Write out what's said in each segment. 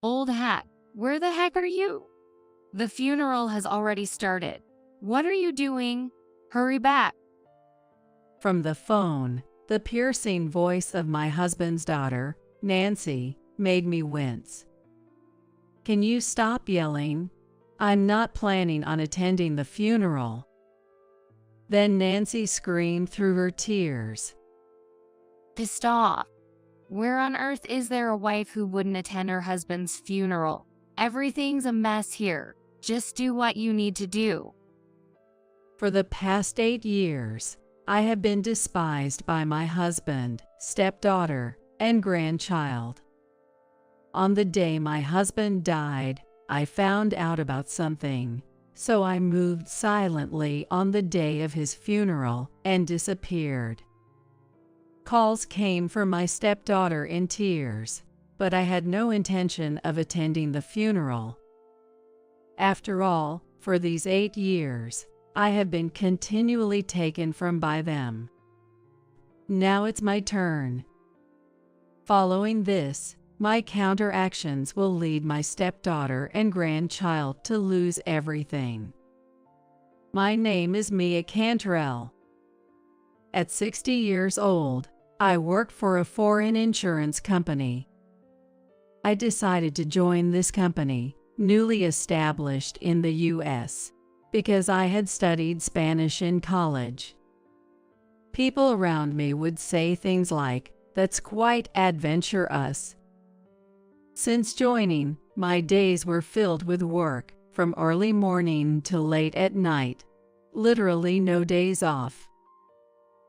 Old hat, where the heck are you? The funeral has already started. What are you doing? Hurry back. From the phone, the piercing voice of my husband's daughter, Nancy, made me wince. Can you stop yelling? I'm not planning on attending the funeral. Then Nancy screamed through her tears. Pissed off. Where on earth is there a wife who wouldn't attend her husband's funeral? Everything's a mess here. Just do what you need to do. For the past 8 years, I have been despised by my husband, stepdaughter, and grandchild. On the day my husband died, I found out about something, so I moved silently on the day of his funeral and disappeared. Calls came from my stepdaughter in tears, but I had no intention of attending the funeral. After all, for these 8 years, I have been continually taken from by them. Now it's my turn. Following this, my counteractions will lead my stepdaughter and grandchild to lose everything. My name is Mia Cantrell. At 60 years old, I work for a foreign insurance company. I decided to join this company, newly established in the U.S., because I had studied Spanish in college. People around me would say things like, "That's quite adventurous." Since joining, my days were filled with work, from early morning till late at night. Literally no days off.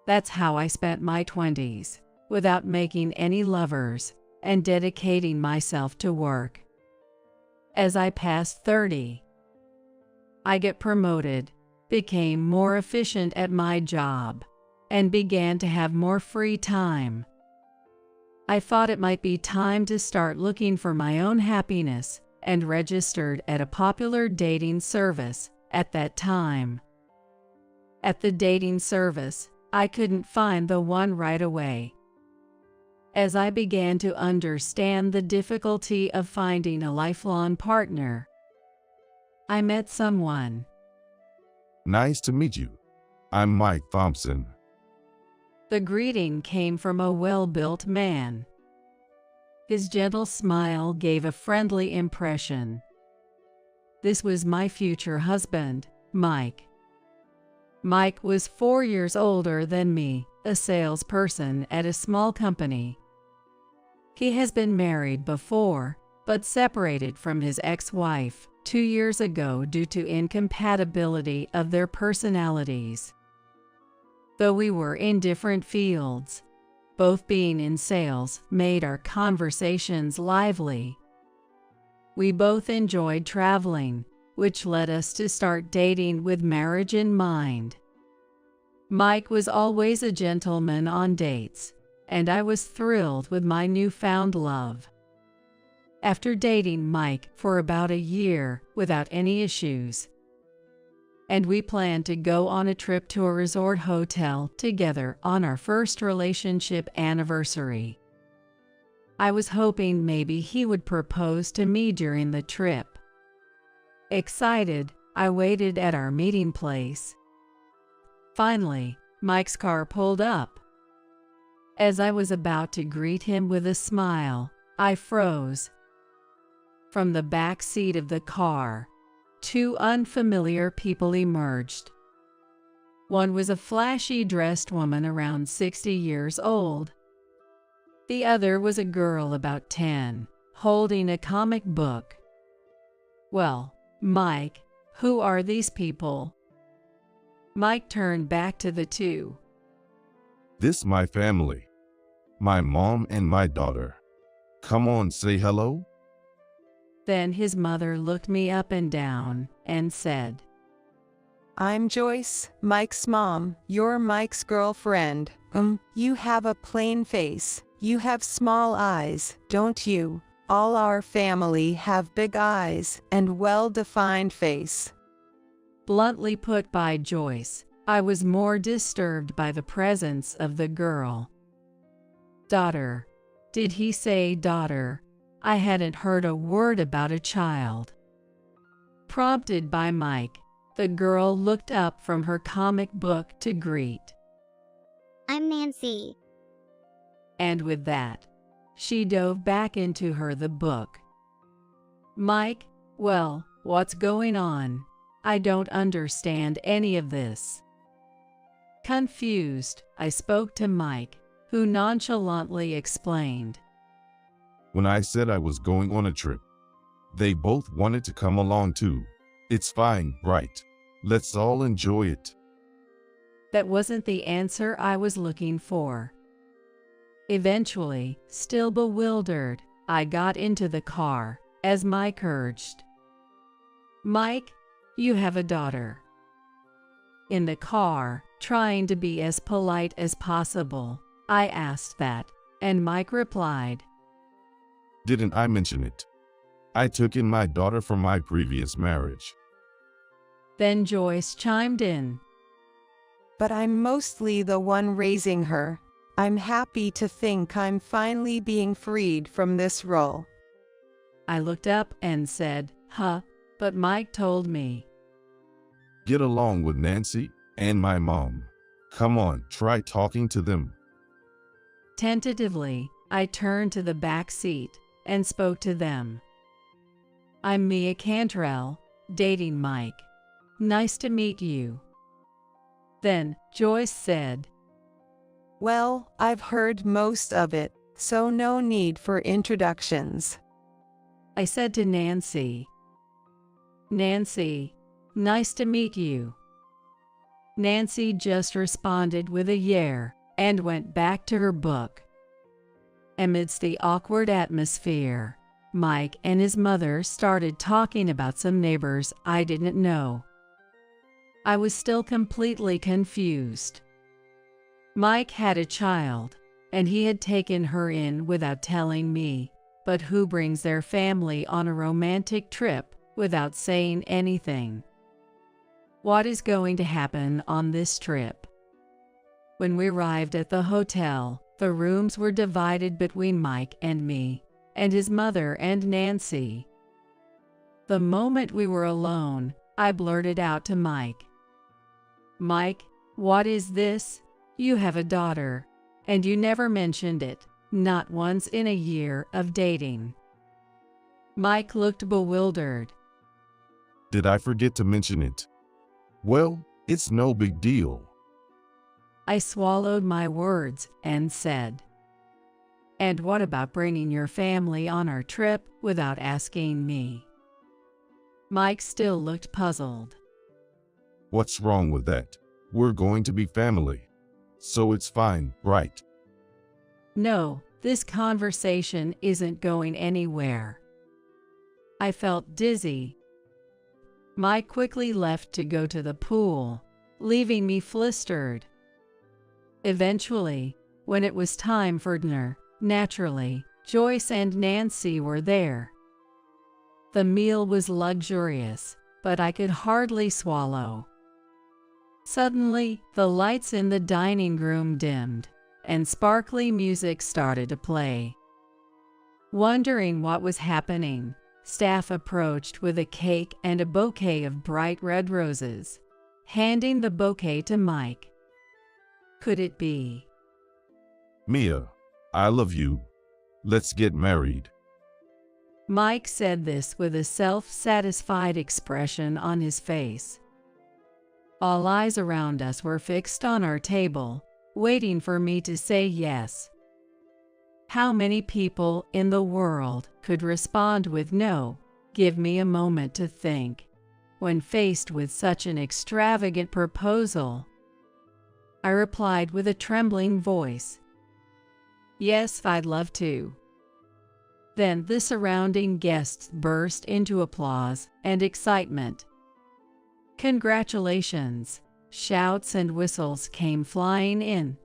That's how I spent my 20s, without making any lovers, and dedicating myself to work. As I passed 30, I get promoted, became more efficient at my job, and began to have more free time. I thought it might be time to start looking for my own happiness and registered at a popular dating service at that time. At the dating service, I couldn't find the one right away. As I began to understand the difficulty of finding a lifelong partner, I met someone. Nice to meet you. I'm Mike Thompson. The greeting came from a well-built man. His gentle smile gave a friendly impression. This was my future husband, Mike. Mike was 4 years older than me, a salesperson at a small company. He has been married before, but separated from his ex-wife 2 years ago due to incompatibility of their personalities. Though we were in different fields, both being in sales made our conversations lively. We both enjoyed traveling, which led us to start dating with marriage in mind. Mike was always a gentleman on dates, and I was thrilled with my newfound love. After dating Mike for about a year without any issues, and we planned to go on a trip to a resort hotel together on our first relationship anniversary. I was hoping maybe he would propose to me during the trip. Excited, I waited at our meeting place. Finally, Mike's car pulled up. As I was about to greet him with a smile, I froze. From the back seat of the car, 2 unfamiliar people emerged. One was a flashy dressed woman around 60 years old. The other was a girl about 10, holding a comic book. Well, Mike, who are these people? Mike turned back to the 2. This my family. My mom and my daughter. Come on, say hello. Then his mother looked me up and down and said, I'm Joyce, Mike's mom. You're Mike's girlfriend. You have a plain face. You have small eyes, don't you? All our family have big eyes and well-defined face. Bluntly put by Joyce, I was more disturbed by the presence of the girl. Daughter. Did he say daughter? I hadn't heard a word about a child. Prompted by Mike, the girl looked up from her comic book to greet. I'm Nancy. And with that, she dove back into the book. Mike, well, what's going on? I don't understand any of this. Confused, I spoke to Mike, who nonchalantly explained. When I said I was going on a trip, they both wanted to come along too. It's fine, right? Let's all enjoy it. That wasn't the answer I was looking for. Eventually, still bewildered, I got into the car, as Mike urged. Mike, you have a daughter. In the car, trying to be as polite as possible, I asked that, and Mike replied, Didn't I mention it? I took in my daughter from my previous marriage. Then Joyce chimed in. But I'm mostly the one raising her. I'm happy to think I'm finally being freed from this role. I looked up and said, but Mike told me. Get along with Nancy and my mom. Come on, try talking to them. Tentatively, I turned to the back seat and spoke to them. I'm Mia Cantrell, dating Mike. Nice to meet you. Then Joyce said, Well, I've heard most of it, so no need for introductions. I said to Nancy, Nancy, nice to meet you. Nancy just responded with a yeah and went back to her book. Amidst the awkward atmosphere, Mike and his mother started talking about some neighbors I didn't know. I was still completely confused. Mike had a child, and he had taken her in without telling me, but who brings their family on a romantic trip without saying anything? What is going to happen on this trip? When we arrived at the hotel, the rooms were divided between Mike and me, and his mother and Nancy. The moment we were alone, I blurted out to Mike, Mike, what is this? You have a daughter, and you never mentioned it, not once in a year of dating. Mike looked bewildered. Did I forget to mention it? Well, it's no big deal. I swallowed my words and said, And what about bringing your family on our trip without asking me? Mike still looked puzzled. What's wrong with that? We're going to be family. So it's fine, right? No, this conversation isn't going anywhere. I felt dizzy. Mike quickly left to go to the pool, leaving me flustered. Eventually, when it was time for dinner, naturally, Joyce and Nancy were there. The meal was luxurious, but I could hardly swallow. Suddenly, the lights in the dining room dimmed, and sparkly music started to play. Wondering what was happening, staff approached with a cake and a bouquet of bright red roses, handing the bouquet to Mike. Could it be? Mia, I love you. Let's get married. Mike said this with a self-satisfied expression on his face. All eyes around us were fixed on our table, waiting for me to say yes. How many people in the world could respond with no, give me a moment to think, when faced with such an extravagant proposal? I replied with a trembling voice, Yes, I'd love to. Then the surrounding guests burst into applause and excitement. Congratulations! Shouts and whistles came flying in.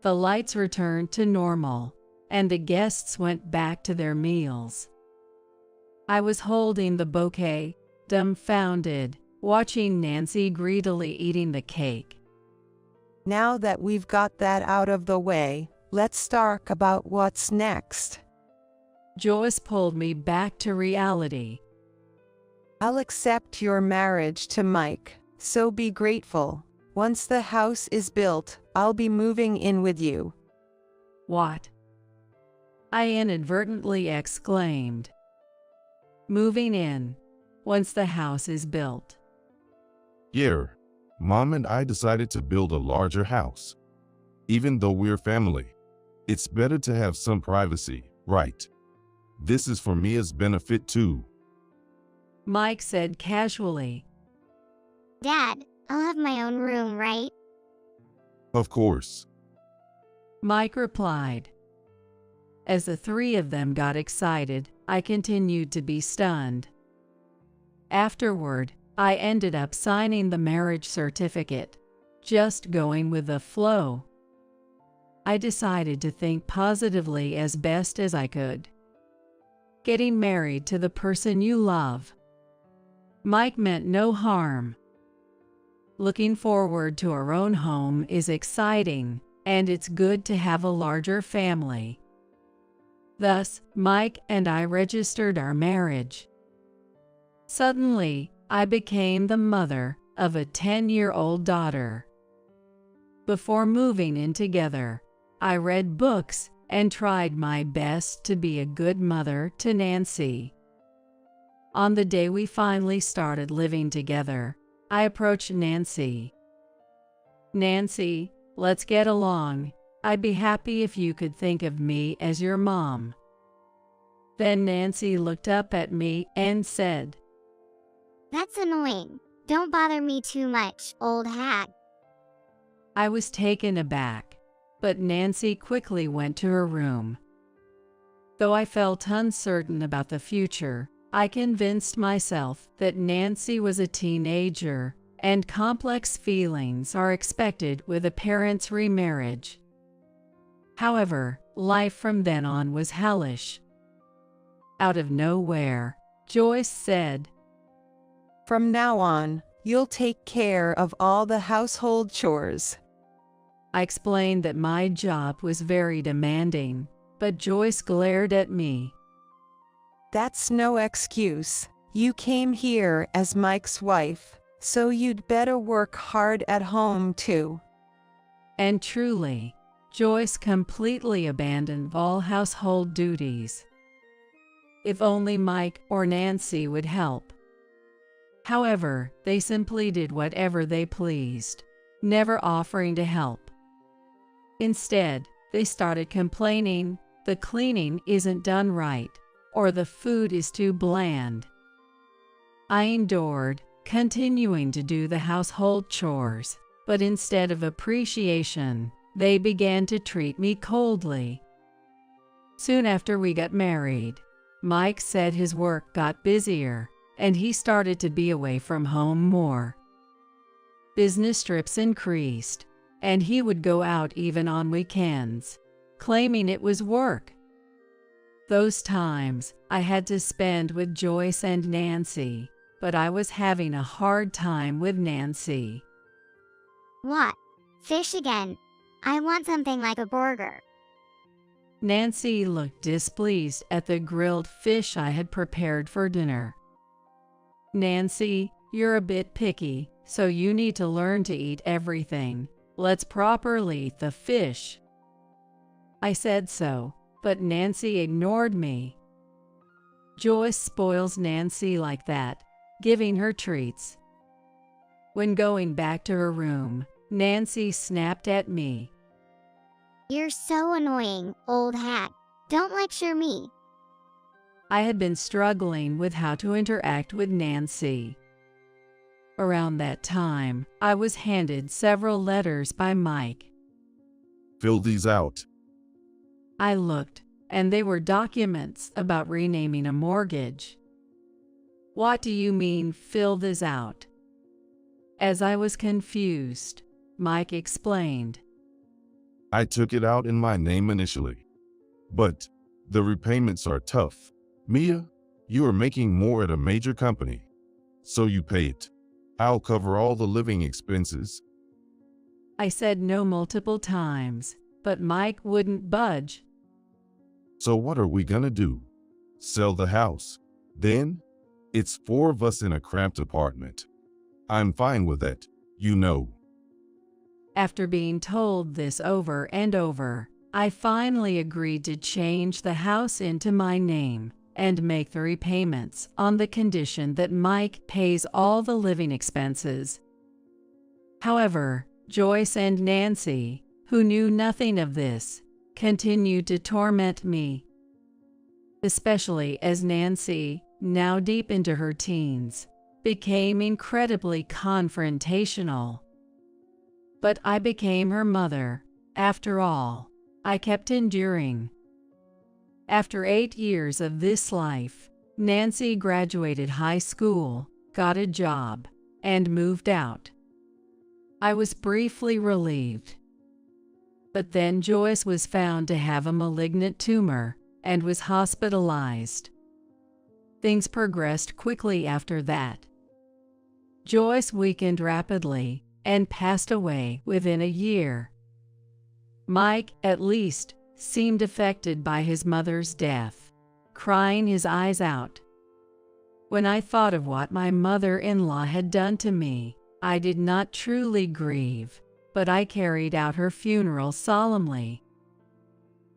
The lights returned to normal, and the guests went back to their meals. I was holding the bouquet, dumbfounded, watching Nancy greedily eating the cake. Now that we've got that out of the way, let's talk about what's next. Joyce pulled me back to reality. I'll accept your marriage to Mike, so be grateful. Once the house is built, I'll be moving in with you. What? I inadvertently exclaimed. Moving in, once the house is built. Yeah, Mom and I decided to build a larger house. Even though we're family, it's better to have some privacy, right? This is for Mia's benefit too. Mike said casually. Dad, I'll have my own room, right? Of course. Mike replied. As the three of them got excited, I continued to be stunned. Afterward, I ended up signing the marriage certificate, just going with the flow. I decided to think positively as best as I could. Getting married to the person you love. Mike meant no harm. Looking forward to our own home is exciting, and it's good to have a larger family. Thus, Mike and I registered our marriage. Suddenly, I became the mother of a 10-year-old daughter. Before moving in together, I read books and tried my best to be a good mother to Nancy. On the day we finally started living together, I approached Nancy. Nancy, let's get along. I'd be happy if you could think of me as your mom. Then Nancy looked up at me and said, That's annoying. Don't bother me too much, old hag. I was taken aback, but Nancy quickly went to her room. Though I felt uncertain about the future, I convinced myself that Nancy was a teenager and complex feelings are expected with a parent's remarriage. However, life from then on was hellish. Out of nowhere, Joyce said, From now on, you'll take care of all the household chores. I explained that my job was very demanding, but Joyce glared at me. That's no excuse. You came here as Mike's wife, so you'd better work hard at home too. And truly, Joyce completely abandoned all household duties. If only Mike or Nancy would help. However, they simply did whatever they pleased, never offering to help. Instead, they started complaining the cleaning isn't done right, or the food is too bland. I endured, continuing to do the household chores, but instead of appreciation, they began to treat me coldly. Soon after we got married, Mike said his work got busier, and he started to be away from home more. Business trips increased, and he would go out even on weekends, claiming it was work. Those times I had to spend with Joyce and Nancy, but I was having a hard time with Nancy. What? Fish again? I want something like a burger. Nancy looked displeased at the grilled fish I had prepared for dinner. Nancy, you're a bit picky, so you need to learn to eat everything. Let's properly eat the fish. I said so, but Nancy ignored me. Joyce spoils Nancy like that, giving her treats. When going back to her room, Nancy snapped at me. You're so annoying, old hag. Don't lecture me. I had been struggling with how to interact with Nancy. Around that time, I was handed several letters by Mike. Fill these out. I looked, and they were documents about renaming a mortgage. What do you mean, fill this out? As I was confused, Mike explained. I took it out in my name initially. But the repayments are tough. Mia, you are making more at a major company, so you pay it. I'll cover all the living expenses. I said no multiple times, but Mike wouldn't budge. So what are we gonna do? sell the house. Then, it's 4 of us in a cramped apartment. I'm fine with that, you know. After being told this over and over, I finally agreed to change the house into my name and make the repayments on the condition that Mike pays all the living expenses. However, Joyce and Nancy, who knew nothing of this, continued to torment me, especially as Nancy, now deep into her teens, became incredibly confrontational. But I became her mother. After all, I kept enduring. After 8 years of this life, Nancy graduated high school, got a job, and moved out. I was briefly relieved. But then Joyce was found to have a malignant tumor and was hospitalized. Things progressed quickly after that. Joyce weakened rapidly and passed away within a year. Mike, at least, seemed affected by his mother's death, crying his eyes out. When I thought of what my mother-in-law had done to me, I did not truly grieve, but I carried out her funeral solemnly.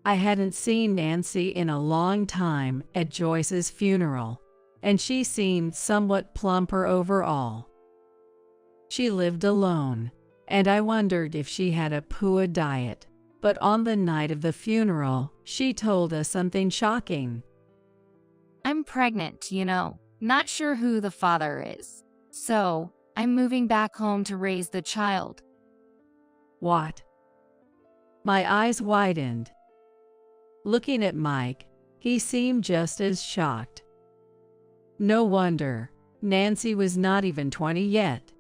I hadn't seen Nancy in a long time at Joyce's funeral, and she seemed somewhat plumper overall. She lived alone, and I wondered if she had a PUA diet, but on the night of the funeral, she told us something shocking. I'm pregnant, you know. Not sure who the father is. So, I'm moving back home to raise the child. What? My eyes widened. Looking at Mike, he seemed just as shocked. No wonder, Nancy was not even 20 yet.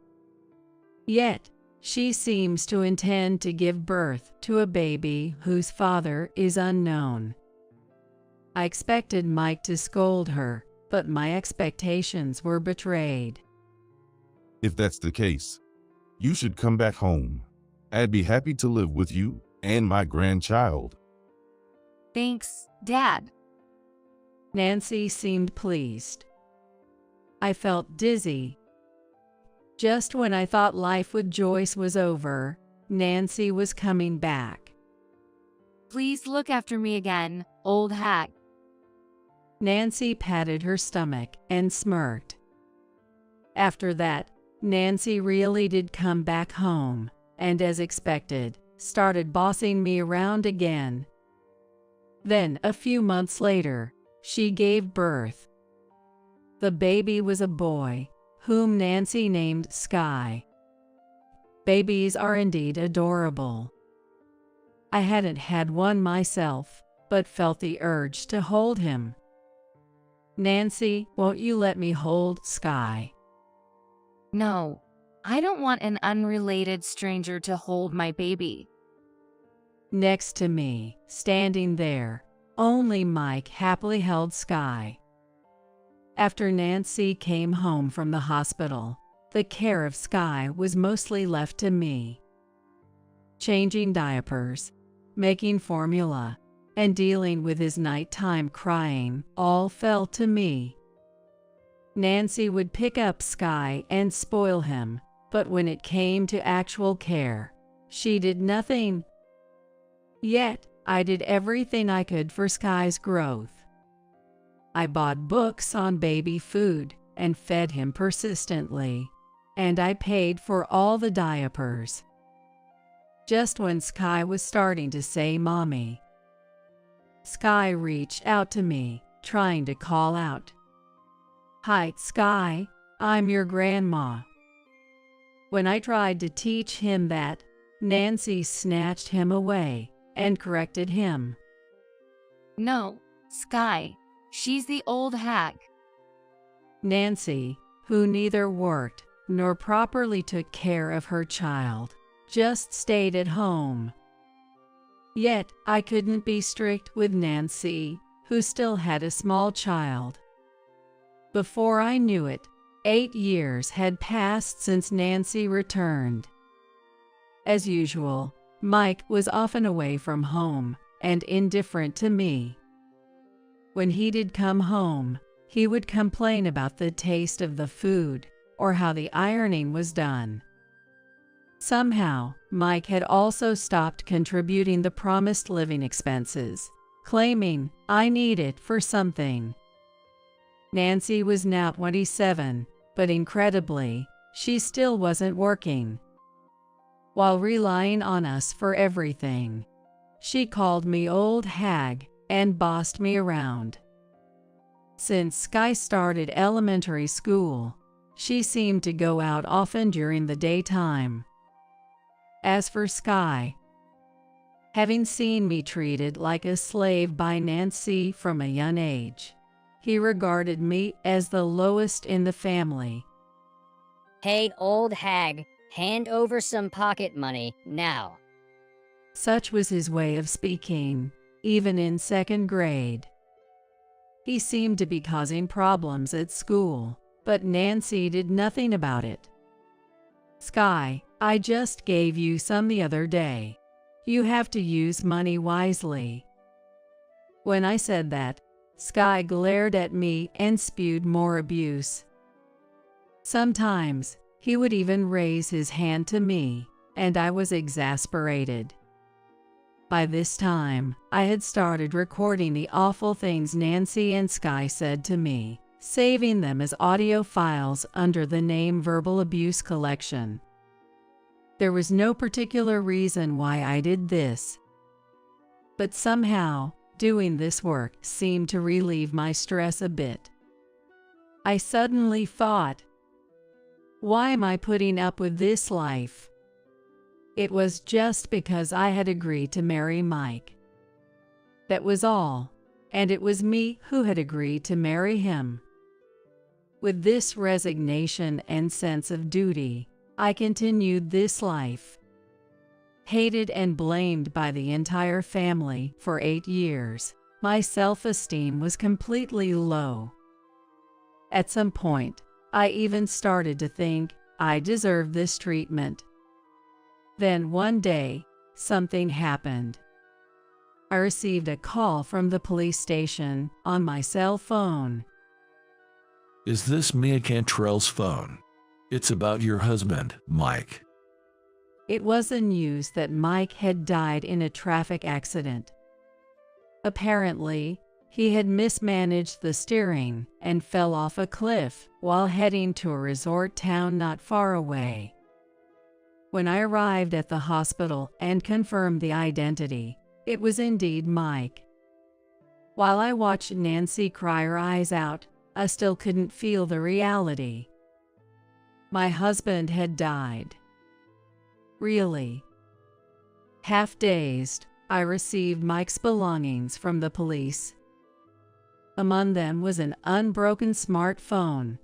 Yet, she seems to intend to give birth to a baby whose father is unknown. I expected Mike to scold her, but my expectations were betrayed. If that's the case, you should come back home. I'd be happy to live with you and my grandchild. Thanks, Dad. Nancy seemed pleased. I felt dizzy. Just when I thought life with Joyce was over, Nancy was coming back. Please look after me again, old hag. Nancy patted her stomach and smirked. After that, Nancy really did come back home, and as expected, started bossing me around again. Then, a few months later, she gave birth. The baby was a boy, whom Nancy named Sky. Babies are indeed adorable. I hadn't had one myself, but felt the urge to hold him. Nancy, won't you let me hold Sky? No, I don't want an unrelated stranger to hold my baby. Next to me, standing there, only Mike happily held Sky. After Nancy came home from the hospital, the care of Sky was mostly left to me. Changing diapers, making formula, and dealing with his nighttime crying all fell to me. Nancy would pick up Sky and spoil him, but when it came to actual care, she did nothing. Yet, I did everything I could for Sky's growth. I bought books on baby food and fed him persistently, and I paid for all the diapers. Just when Sky was starting to say mommy, Sky reached out to me, trying to call out, "Hi, Sky, I'm your grandma." When I tried to teach him that, Nancy snatched him away and corrected him. No, Sky, she's the old hag. Nancy, who neither worked nor properly took care of her child, just stayed at home. Yet, I couldn't be strict with Nancy, who still had a small child. Before I knew it, 8 years had passed since Nancy returned. As usual, Mike was often away from home and indifferent to me. When he did come home, he would complain about the taste of the food or how the ironing was done. Somehow, Mike had also stopped contributing the promised living expenses, claiming, "I need it for something." Nancy was now 27, but incredibly, she still wasn't working. While relying on us for everything, she called me old hag and bossed me around. Since Sky started elementary school, she seemed to go out often during the daytime. As for Sky, having seen me treated like a slave by Nancy from a young age, he regarded me as the lowest in the family. "Hey, old hag, hand over some pocket money, now." Such was his way of speaking, even in second grade. He seemed to be causing problems at school, but Nancy did nothing about it. "Sky, I just gave you some the other day. You have to use money wisely." When I said that, Sky glared at me and spewed more abuse. Sometimes, he would even raise his hand to me, and I was exasperated. By this time, I had started recording the awful things Nancy and Sky said to me, saving them as audio files under the name Verbal Abuse Collection. There was no particular reason why I did this, but somehow, doing this work seemed to relieve my stress a bit. I suddenly thought, why am I putting up with this life? It was just because I had agreed to marry Mike. That was all, and it was me who had agreed to marry him. With this resignation and sense of duty, I continued this life. Hated and blamed by the entire family for 8 years, my self-esteem was completely low. At some point, I even started to think I deserved this treatment. Then one day, something happened. I received a call from the police station on my cell phone. "Is this Mia Cantrell's phone? It's about your husband, Mike." It was the news that Mike had died in a traffic accident. Apparently, he had mismanaged the steering and fell off a cliff while heading to a resort town not far away. When I arrived at the hospital and confirmed the identity, it was indeed Mike. While I watched Nancy cry her eyes out, I still couldn't feel the reality. My husband had died. Really? Half dazed, I received Mike's belongings from the police. Among them was an unbroken smartphone.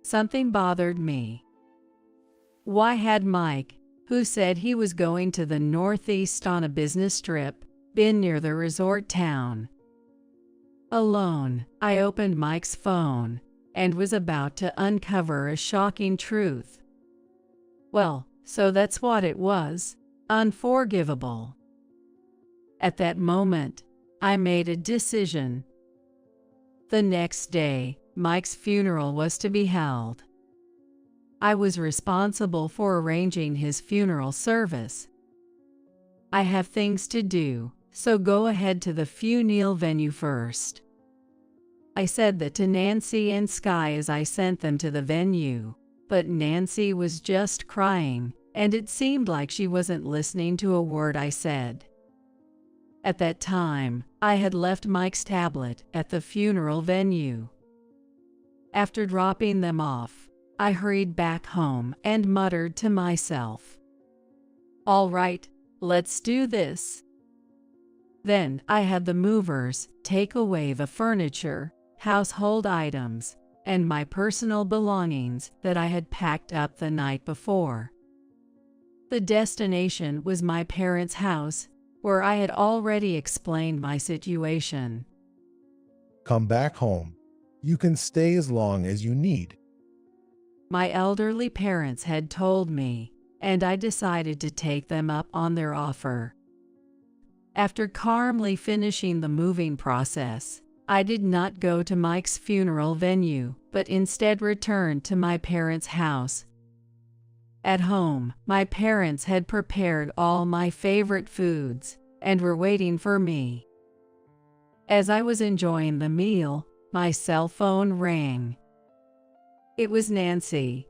Something bothered me. Why had Mike, who said he was going to the Northeast on a business trip, been near the resort town? Alone, I opened Mike's phone and was about to uncover a shocking truth. Well, so that's what it was. Unforgivable. At that moment, I made a decision. The next day, Mike's funeral was to be held. I was responsible for arranging his funeral service. "I have things to do, so go ahead to the funeral venue first." I said that to Nancy and Sky as I sent them to the venue, but Nancy was just crying, and it seemed like she wasn't listening to a word I said. At that time, I had left Mike's tablet at the funeral venue. After dropping them off, I hurried back home and muttered to myself, "All right, let's do this." Then I had the movers take away the furniture, household items, and my personal belongings that I had packed up the night before. The destination was my parents' house, where I had already explained my situation. "Come back home. You can stay as long as you need." My elderly parents had told me, and I decided to take them up on their offer. After calmly finishing the moving process, I did not go to Mike's funeral venue, but instead returned to my parents' house. At home, my parents had prepared all my favorite foods and were waiting for me. As I was enjoying the meal, my cell phone rang. It was Nancy.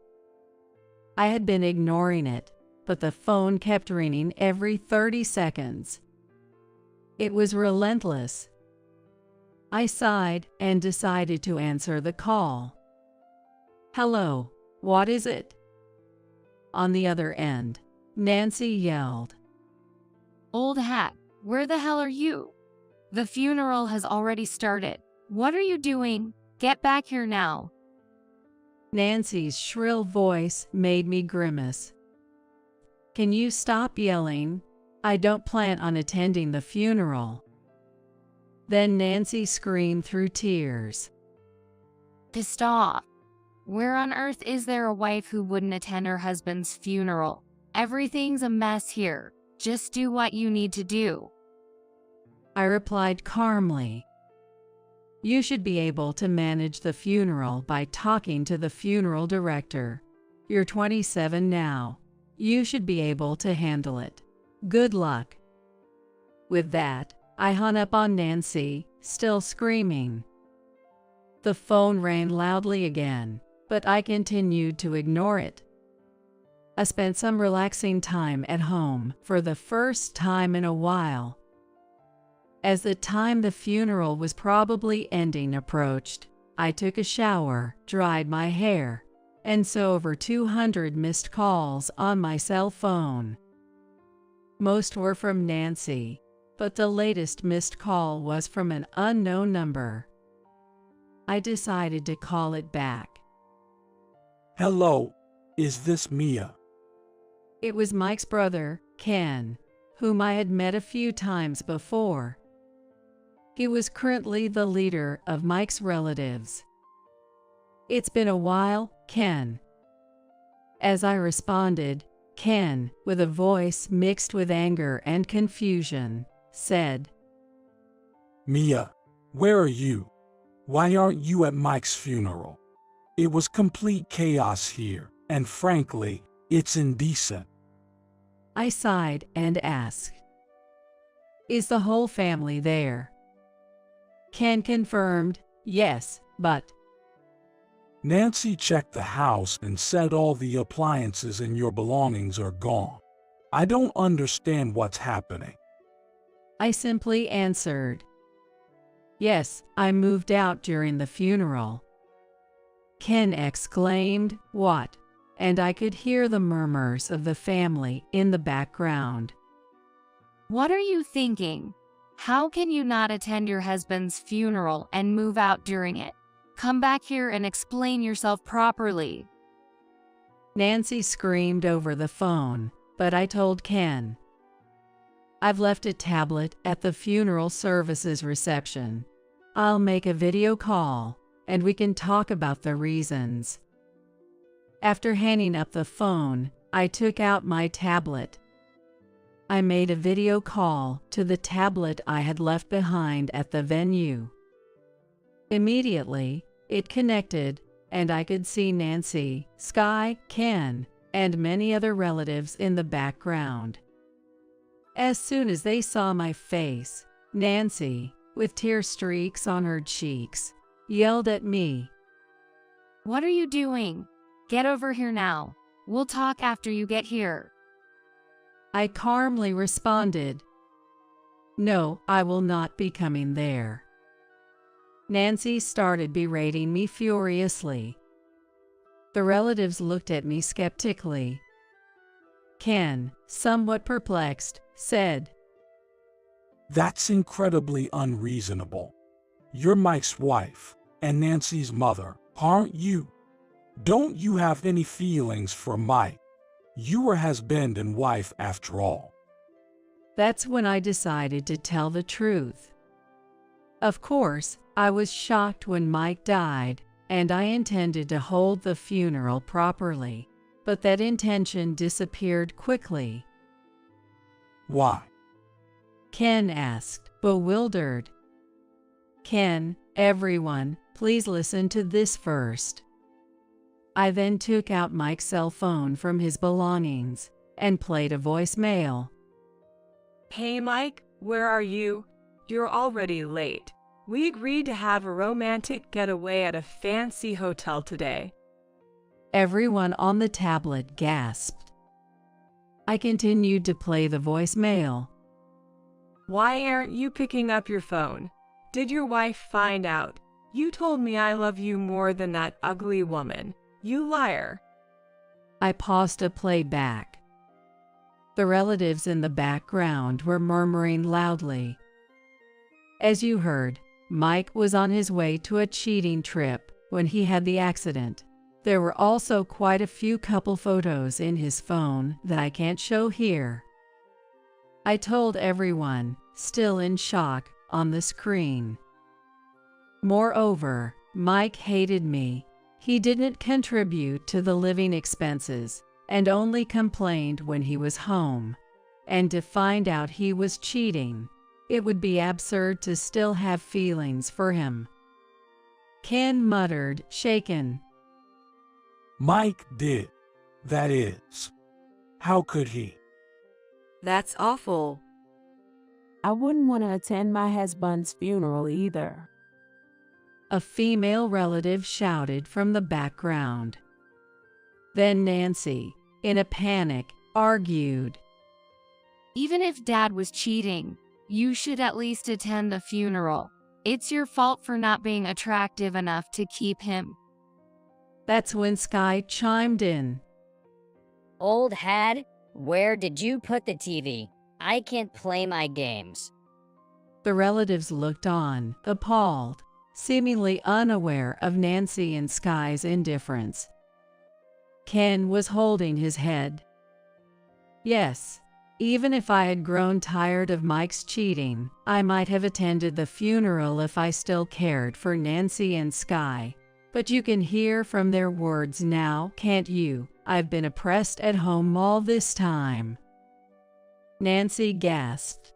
I had been ignoring it, but the phone kept ringing every 30 seconds. It was relentless. I sighed and decided to answer the call. "Hello, what is it?" On the other end, Nancy yelled. Old hat, where the hell are you? The funeral has already started. What are you doing? Get back here now. Nancy's shrill voice made me grimace. "Can you stop yelling? I don't plan on attending the funeral." Then Nancy screamed through tears. Pissed off. Where on earth is there a wife who wouldn't attend her husband's funeral? Everything's a mess here. Just do what you need to do. I replied calmly. "You should be able to manage the funeral by talking to the funeral director. You're 27 now. You should be able to handle it. Good luck." With that, I hung up on Nancy, still screaming. The phone rang loudly again, but I continued to ignore it. I spent some relaxing time at home for the first time in a while. As the time the funeral was probably ending approached, I took a shower, dried my hair, and saw over 200 missed calls on my cell phone. Most were from Nancy, but the latest missed call was from an unknown number. I decided to call it back. "Hello, is this Mia?" It was Mike's brother, Ken, whom I had met a few times before. He was currently the leader of Mike's relatives. "It's been a while, Ken." As I responded, Ken, with a voice mixed with anger and confusion, said, "Mia, where are you? Why aren't you at Mike's funeral? It was complete chaos here, and frankly, it's indecent." I sighed and asked, "Is the whole family there?" Ken confirmed, "Yes, but..." "Nancy checked the house and said all the appliances and your belongings are gone. I don't understand what's happening." I simply answered, "Yes, I moved out during the funeral." Ken exclaimed, "What?" And I could hear the murmurs of the family in the background. What are you thinking? How can you not attend your husband's funeral and move out during it? Come back here and explain yourself properly. Nancy screamed over the phone, but I told Ken, "I've left a tablet at the funeral services reception. I'll make a video call, and we can talk about the reasons." After hanging up the phone, I took out my tablet. I made a video call to the tablet I had left behind at the venue. Immediately, it connected, and I could see Nancy, Sky, Ken, and many other relatives in the background. As soon as they saw my face, Nancy, with tear streaks on her cheeks, yelled at me, What are you doing? Get over here now. We'll talk after you get here. I calmly responded, "No, I will not be coming there." Nancy started berating me furiously. The relatives looked at me skeptically. Ken, somewhat perplexed, said, "That's incredibly unreasonable. You're Mike's wife and Nancy's mother, aren't you? Don't you have any feelings for Mike? You were husband and wife after all." That's when I decided to tell the truth. Of course, I was shocked when Mike died, and I intended to hold the funeral properly, but that intention disappeared quickly. "Why?" Ken asked, bewildered. Ken, Everyone, please listen to this first. I then took out Mike's cell phone from his belongings and played a voicemail. Hey Mike, where are you? You're already late. We agreed to have a romantic getaway at a fancy hotel today. Everyone on the tablet gasped. I continued to play the voicemail. Why aren't you picking up your phone? Did your wife find out? You told me I love you more than that ugly woman. You liar. I paused to play back. The relatives in the background were murmuring loudly. As you heard, Mike was on his way to a cheating trip when he had the accident. There were also quite a few couple photos in his phone that I can't show here. I told everyone, still in shock, on the screen. Moreover, Mike hated me. He didn't contribute to the living expenses and only complained when he was home. And to find out he was cheating, it would be absurd to still have feelings for him. Ken muttered, shaken. Mike did. That is. How could he? That's awful. I wouldn't want to attend my husband's funeral either. A female relative shouted from the background. Then Nancy, in a panic, argued. Even if Dad was cheating, you should at least attend the funeral. It's your fault for not being attractive enough to keep him. That's when Sky chimed in. Old hag, where did you put the TV? I can't play my games. The relatives looked on, appalled, seemingly unaware of Nancy and Sky's indifference. Ken was holding his head. Yes, even if I had grown tired of Mike's cheating, I might have attended the funeral if I still cared for Nancy and Sky. But you can hear from their words now, can't you? I've been oppressed at home all this time. Nancy gasped.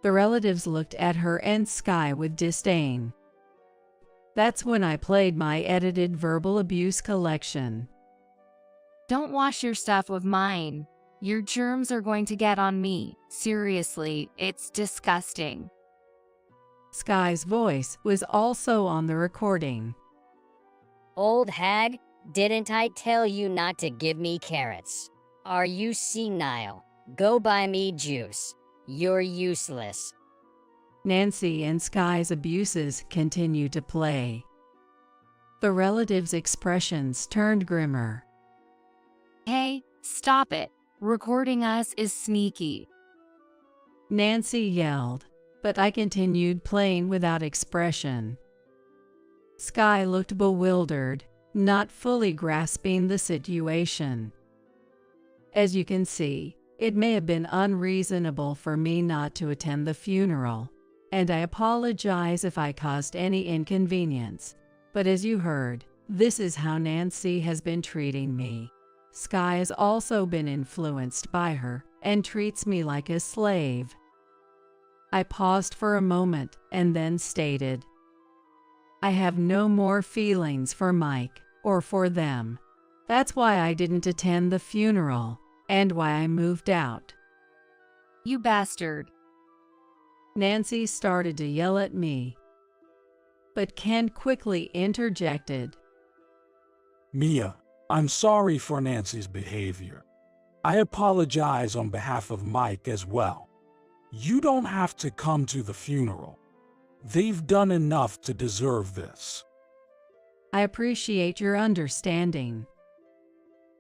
The relatives looked at her and Sky with disdain. That's when I played my edited verbal abuse collection. Don't wash your stuff with mine. Your germs are going to get on me. Seriously, it's disgusting. Sky's voice was also on the recording. Old hag, didn't I tell you not to give me carrots? Are you senile? Go buy me juice. You're useless. Nancy and Sky's abuses continued to play. The relatives' expressions turned grimmer. Hey, stop it. Recording us is sneaky. Nancy yelled, but I continued playing without expression. Sky looked bewildered, not fully grasping the situation. As you can see, it may have been unreasonable for me not to attend the funeral, and I apologize if I caused any inconvenience. But as you heard, this is how Nancy has been treating me. Sky has also been influenced by her and treats me like a slave. I paused for a moment and then stated, I have no more feelings for Mike or for them. That's why I didn't attend the funeral and why I moved out. You bastard. Nancy started to yell at me, but Ken quickly interjected. Mia, I'm sorry for Nancy's behavior. I apologize on behalf of Mike as well. You don't have to come to the funeral. They've done enough to deserve this. I appreciate your understanding,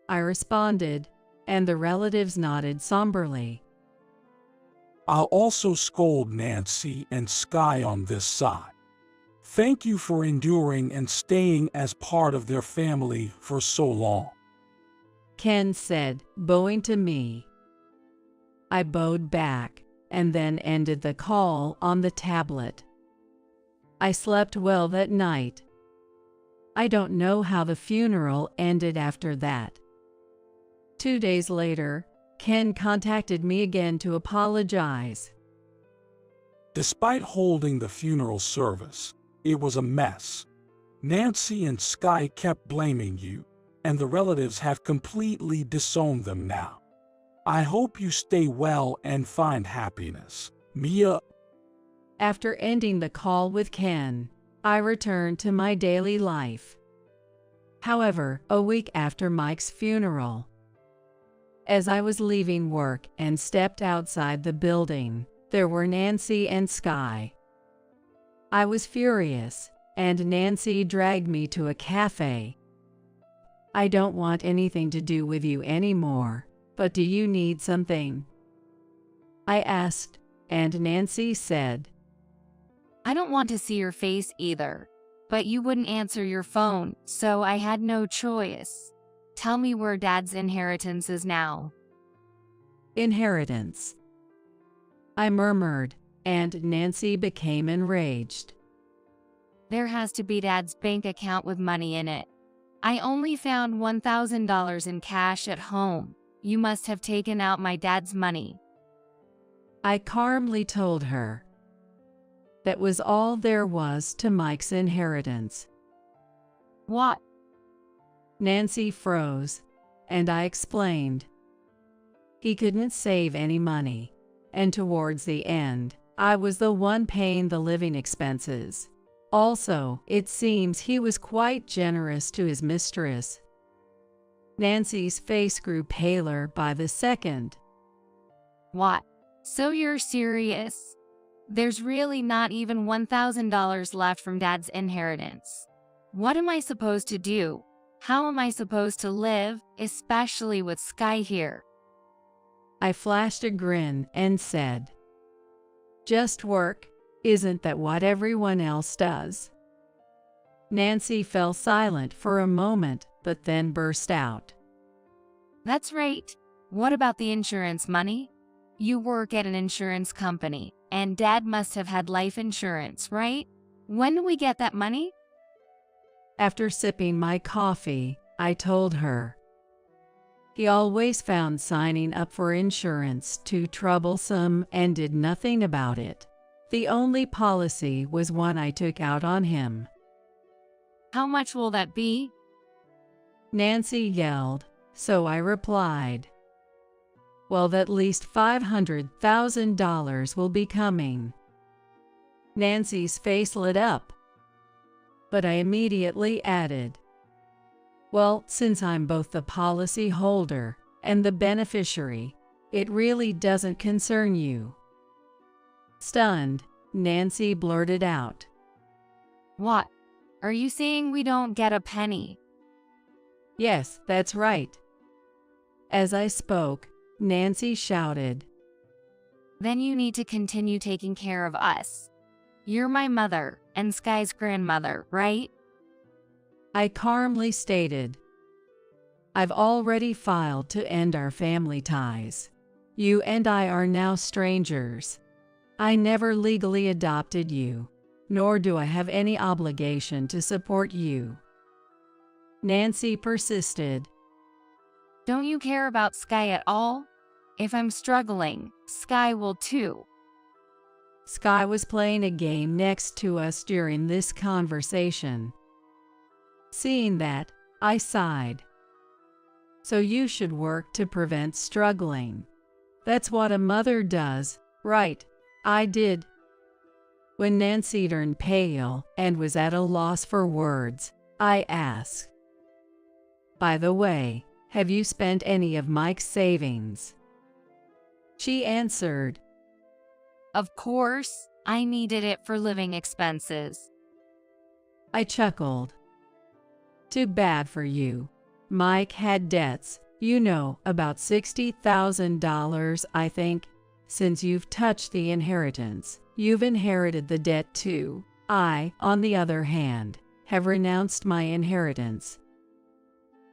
I responded, and the relatives nodded somberly. I'll also scold Nancy and Sky on this side. Thank you for enduring and staying as part of their family for so long. Ken said, bowing to me. I bowed back and then ended the call on the tablet. I slept well that night. I don't know how the funeral ended after that. 2 days later, Ken contacted me again to apologize. Despite holding the funeral service, It was a mess. Nancy and Sky kept blaming you, and the relatives have completely disowned them now. I hope you stay well and find happiness. Mia. After ending the call with Ken, I returned to my daily life. However, a week after Mike's funeral, as I was leaving work and stepped outside the building, there were Nancy and Sky. I was furious, and Nancy dragged me to a cafe. "I don't want anything to do with you anymore, but do you need something?" I asked, and Nancy said, "I don't want to see your face either, but you wouldn't answer your phone, so I had no choice. Tell me where Dad's inheritance is now." "Inheritance," I murmured, and Nancy became enraged. "There has to be Dad's bank account with money in it. I only found $1,000 in cash at home. You must have taken out my dad's money." I calmly told her. That was all there was to Mike's inheritance. "What?" Nancy froze, and I explained. He couldn't save any money, and towards the end, I was the one paying the living expenses. Also, it seems he was quite generous to his mistress. Nancy's face grew paler by the second. "What? So you're serious? There's really not even $1,000 left from Dad's inheritance. What am I supposed to do? How am I supposed to live, especially with Sky here?" I flashed a grin and said, "Just work. Isn't that what everyone else does?" Nancy fell silent for a moment, but then burst out. "That's right. What about the insurance money? You work at an insurance company, and Dad must have had life insurance, right? When do we get that money?" After sipping my coffee, I told her. He always found signing up for insurance too troublesome and did nothing about it. The only policy was one I took out on him. "How much will that be?" Nancy yelled, so I replied, "Well, at least $500,000 will be coming." Nancy's face lit up, but I immediately added, "Well, since I'm both the policy holder and the beneficiary, it really doesn't concern you." Stunned, Nancy blurted out, "What? Are you saying we don't get a penny?" "Yes, that's right." As I spoke, Nancy shouted, "Then you need to continue taking care of us. You're my mother and Sky's grandmother, right?" I calmly stated, "I've already filed to end our family ties. You and I are now strangers. I never legally adopted you, nor do I have any obligation to support you." Nancy persisted. "Don't you care about Sky at all? If I'm struggling, Sky will too." Sky was playing a game next to us during this conversation. Seeing that, I sighed. "So you should work to prevent struggling. That's what a mother does, right?" I did. When Nancy turned pale and was at a loss for words, I asked, "By the way, have you spent any of Mike's savings?" She answered, "Of course, I needed it for living expenses." I chuckled. "Too bad for you. Mike had debts, you know, about $60,000, I think. Since you've touched the inheritance, you've inherited the debt too. I, on the other hand, have renounced my inheritance."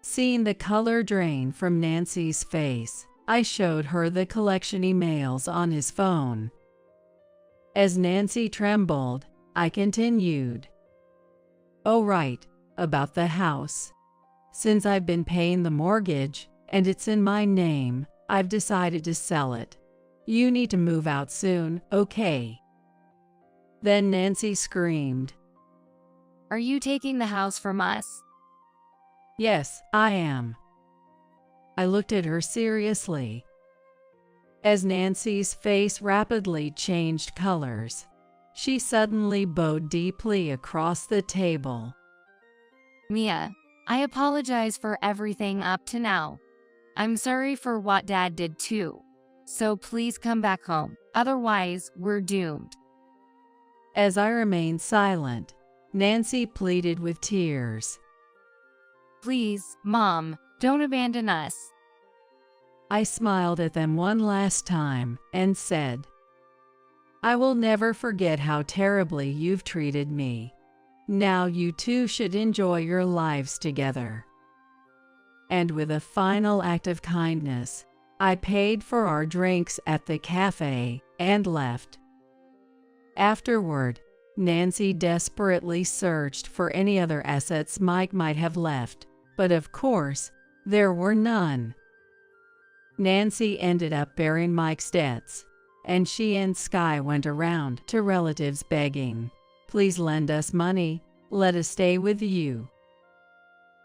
Seeing the color drain from Nancy's face, I showed her the collection emails on his phone. As Nancy trembled, I continued, "Oh right, about the house. Since I've been paying the mortgage, and it's in my name, I've decided to sell it. You need to move out soon, okay?" Then Nancy screamed, Are you taking the house from us? Yes, I am. I looked at her seriously. As Nancy's face rapidly changed colors, she suddenly bowed deeply across the table. Mia, I apologize for everything up to now. I'm sorry for what Dad did too. So please come back home. Otherwise, we're doomed. As I remained silent, Nancy pleaded with tears. Please, Mom, don't abandon us. I smiled at them one last time and said, I will never forget how terribly you've treated me. Now you two should enjoy your lives together. And with a final act of kindness, I paid for our drinks at the cafe and left. Afterward, Nancy desperately searched for any other assets Mike might have left, but of course, there were none. Nancy ended up bearing Mike's debts, and she and Sky went around to relatives begging, please lend us money, let us stay with you.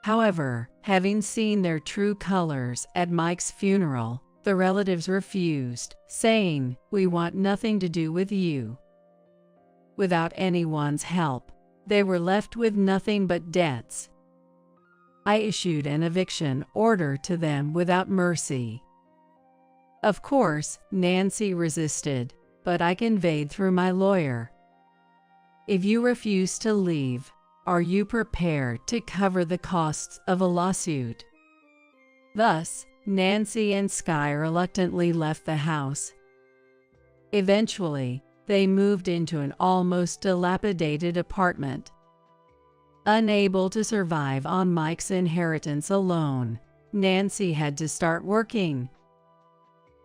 However, having seen their true colors at Mike's funeral, the relatives refused, saying, we want nothing to do with you. Without anyone's help, they were left with nothing but debts. I issued an eviction order to them without mercy. Of course, Nancy resisted, but I conveyed through my lawyer. If you refuse to leave, are you prepared to cover the costs of a lawsuit? Thus, Nancy and Sky reluctantly left the house. Eventually, they moved into an almost dilapidated apartment. Unable to survive on Mike's inheritance alone, Nancy had to start working.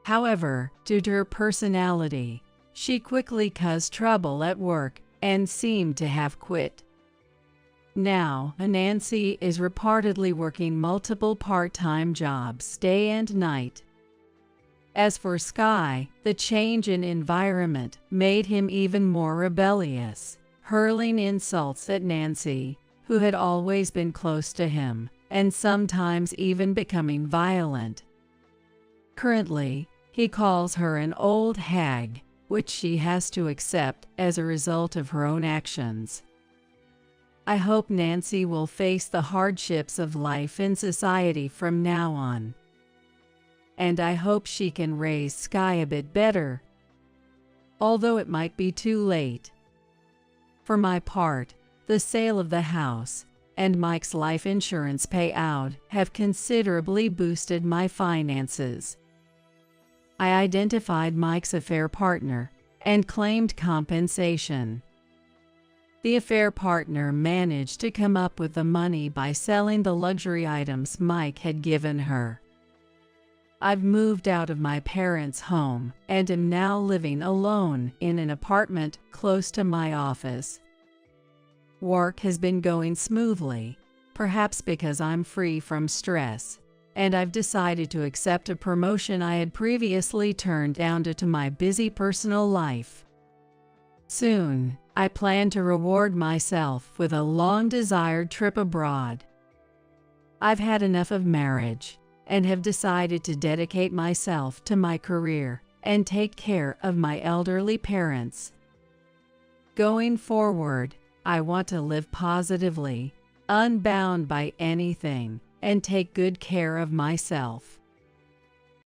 However, due to her personality, she quickly caused trouble at work and seemed to have quit. Now, Nancy is reportedly working multiple part-time jobs day and night. As for Sky, the change in environment made him even more rebellious, hurling insults at Nancy, who had always been close to him, and sometimes even becoming violent. Currently, he calls her an old hag, which she has to accept as a result of her own actions. I hope Nancy will face the hardships of life in society from now on. And I hope she can raise Sky a bit better, although it might be too late. For my part, the sale of the house and Mike's life insurance payout have considerably boosted my finances. I identified Mike's affair partner and claimed compensation. The affair partner managed to come up with the money by selling the luxury items Mike had given her. I've moved out of my parents' home and am now living alone in an apartment close to my office. Work has been going smoothly, perhaps because I'm free from stress, and I've decided to accept a promotion I had previously turned down due to my busy personal life. Soon, I plan to reward myself with a long-desired trip abroad. I've had enough of marriage and have decided to dedicate myself to my career and take care of my elderly parents. Going forward, I want to live positively, unbound by anything, and take good care of myself.